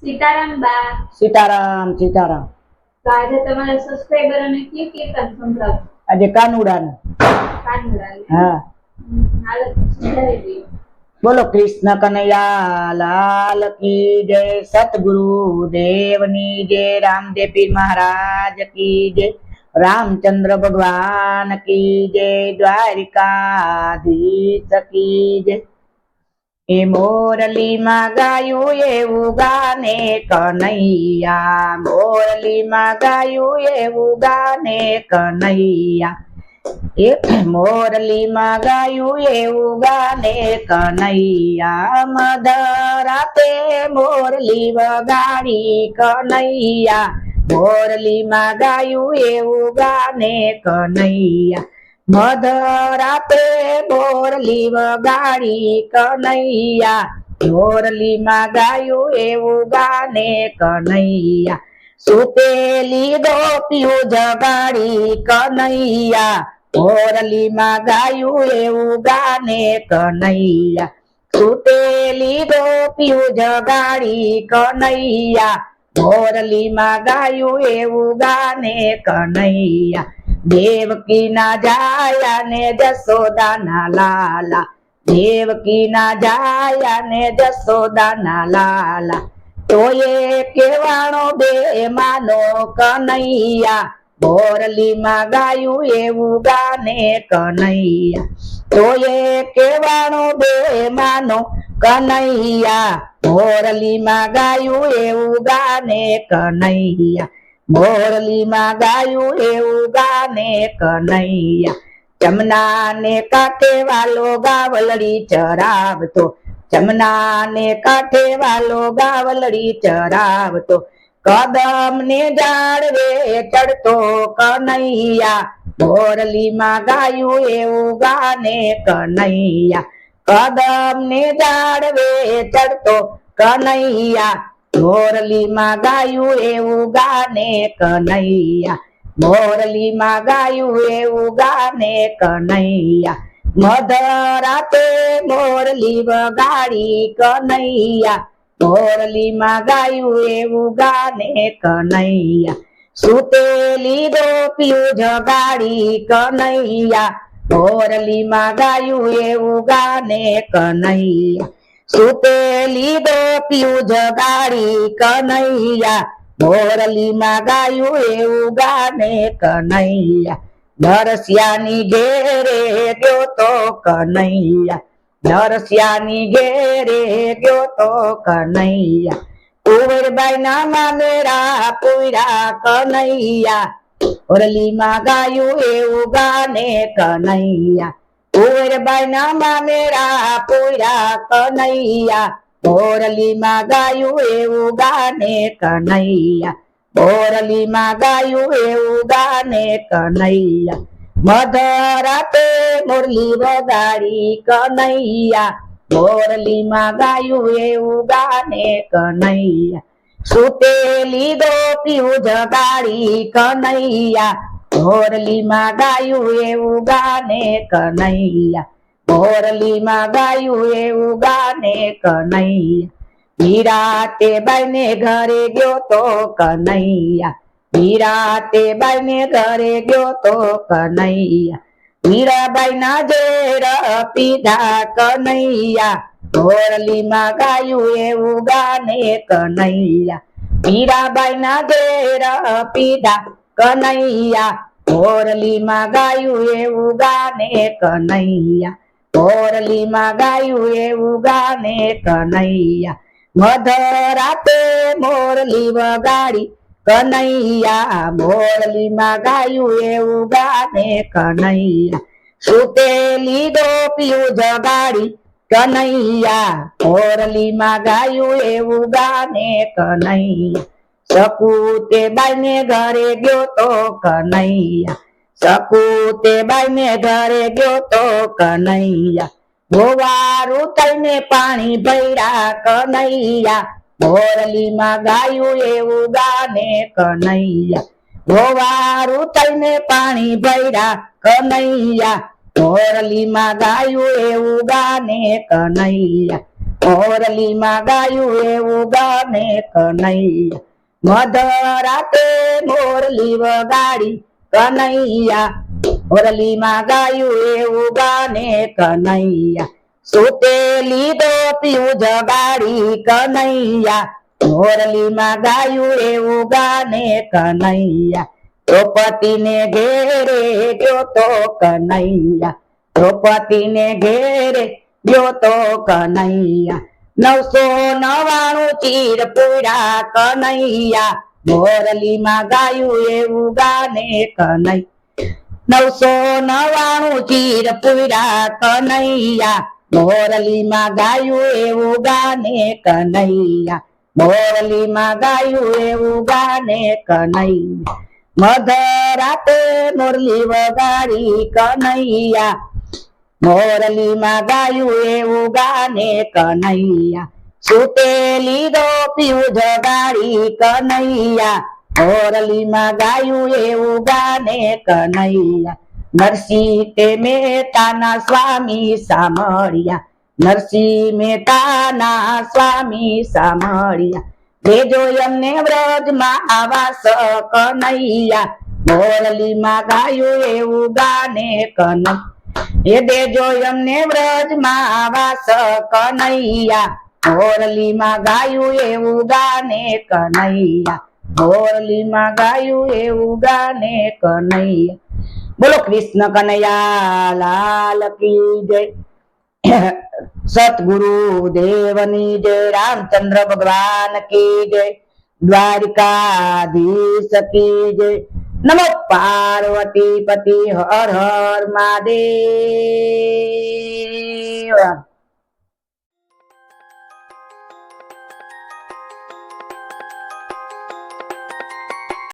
સીતારામ બા. સીતારામ સીતારામ. તો આજે તમારા સબસ્ક્રાઇબરોને કયું કીર્તન સંભળાવો? આજે કાનુડાનું. કાનુડાનું. હા. હાલો સંભળાવી દઈએ. બોલો કૃષ્ણ કનૈયા લાલ કી જય, સતગુરુ દેવની જય, રામદેવ પીર મહારાજ કી જય, રામચંદ્ર ભગવાન કી જય, દ્વારિકાધીશ કી જય. એ મોરલીમાં ગાયું એવું ગાને કનૈયા, મોરલીમાં ગાયું એવું ગાને કનૈયા, એ મોરલીમાં ગાયું એવું ગાને કનૈયા, મધરાતે મોરલી વગાડી કનૈયા, મોરલીમાં ગાયું એવું ગાને કનૈયા, મધરાતે મોરલી વગાડી કનૈયા, મોરલીમાં ગાયું એવું ગાને કનૈયા, સુતેલી ગોપીઓ જગાડી કનૈયા, મોરલીમાં ગાયું એવું ગાને કનૈયા, સુતેલી ગોપીઓ જગાડી કનૈયા, મોરલીમાં ગાયું એવું ગાને કનૈયા, દેવકી ના જાયા ને જસોદા ના લાલા, દેવકી ના જાયા ને જસોદા ના લાલા, તોયે કેવાણો બે માનો કનૈયા, મોરલીમાં ગાયું એવું ગાને કનૈયા, તોયે કેવાણો બે માનો કનૈયા, મોરલીમાં ગાયું એવું ગાને કનૈયા, મોરલીમાં ગાયું એવું ગાને કનૈયા, જમના ને કાંઠે વાલો ગાવલડી ચરાવતો, જમના ને કાંઠે વાલો ગાવલડી ચરાવતો, કદમ ને ઝાડવે ચડતો કનૈયા, મોરલીમાં ગાયું એવું ગાને કનૈયા, કદમ ને ઝાડવે ચડતો કનૈયા, મોરલીમાં ગાયું એવું ગાને કનૈયા, મોરલીમાં ગાયું એવું ગાને કનૈયા, મધરાતે મોરલી વગાડી કનૈયા, મોરલીમાં ગાયું એવું ગાને કનૈયા, સુતેલી ગોપીઓ જગાડી કનૈયા, મોરલીમાં ગાયું એવું ગાને કનૈયા, સુતેલી ગોપીઓ જગાડી કનૈયા, મોરલીમાં ગાયું એવું ગાને કનૈયા, નરસિયાની ઘેરે ગયો તો કનૈયા, નરસિયાની ઘેરે ગયો તો કનૈયા, કુંવરબાઈ ના મામેરા પૂરા કનૈયા, મોરલીમાં ગાયું એવું ગાને કનૈયા, કુંવરબાઈ ના મામેરા પૂરા કનૈયા, મોરલીમાં ગાયું એવું ગાને કનૈયા, મોરલીમાં ગાયું એવું ગાને કનૈયા, મધરાતે મોરલી વગાડી કનૈયા, મોરલીમાં ગાયું એવું ગાને કનૈયા, સુતેલી ગોપીઓ જગાડી કનૈયા, મોરલીમાં ગાયું એવું ગાને કનૈયા, મોરલીમાં ગાયું એવું ગાને કનૈયા, વિરાતે બાઈને ઘરે ગયો તો કનૈયા, વિરાતે બાઈને ઘરે ગયો તો કનૈયા, મીરાબાઈ ના ઝેર પીધા કનૈયા, મોરલીમાં ગાયું એવું ગાને કનૈયા, મીરાબાઈ ના ઝેર પીધા કનૈયા, મોરલીમાં ગાયું એવું ગાને કનૈયા, મોરલીમાં ગાયું એવું ગાને કનૈયા, મધરાતે મોરલી વગાડી કનૈયા, મોરલીમાં ગાયું એવું ગાને કનૈયા, સુતેલી ગોપીઓ જગાડી કનૈયા, મોરલીમાં ગાયું એવું ગાને કનૈયા, સકુતે બાઈને ઘરે ગયો તો કનૈયા, સકુતે બાઈને ઘરે ગયો તો કનૈયા, ગોવારું થઈને પાણી ભર્યા કનૈયા, મોરલીમાં ગાયું એવું ગાને કનૈયા, ગોવારું થઈને પાણી ભર્યા કનૈયા, મોરલીમાં ગાયું એવું ગાને કનૈયા, મોરલીમાં ગાયું એવું ગાને કનૈયા મધરાતે મોરલી વગાડી કનૈયા મોરલીમાં ગાયું એવું ગાને કનૈયા સુતેલી દોપીયું જગાડી કનૈયા મોરલીમાં ગાયું એવું ગાને કનૈયા દ્રૌપદીને ઘેરે ગયો તો કનૈયા દ્રૌપદીને ઘેરે ગયો તો કનૈયા 999 ચીર પૂરા કનૈયા મોરલીમાં ગાયું એવું ગાને કનૈયા 999 ચીર પૂરા કનૈયા મોરલીમાં ગાયું એવું ગાને કનૈયા મોરલીમાં ગાયું એવું ગાને કનૈયા મધરાતે મોરલી વગાડી કનૈયા મોરલીમાં ગાયું એવું ગાને કનૈયા સુતેલી દોપીયું જગાડી કનૈયા મોરલીમાં ગાયું એવું ગાને કનૈયા નરસિંહ તે મહેતાના સ્વામી સામળિયા નરસિંહ મહેતાના સ્વામી સામળિયા દેજો એમને વ્રજમાં આવાસ કનૈયા મોરલીમાં ગાયું એવું ગાને કનૈયા એ દેજો એમને વ્રજમાં આવાસ કનૈયા મોરલીમાં ગાયું એવું ગાને કનૈયા મોરલીમાં ગાયું એવું ગાને કનૈયા બોલો કૃષ્ણ કનૈયા લાલ કી જય સતગુરુ દેવની જય રામચંદ્ર ભગવાન કી જય દ્વારિકાધીશ કી જય નમો પાર્વતી પતિ હર હર મહાદેવ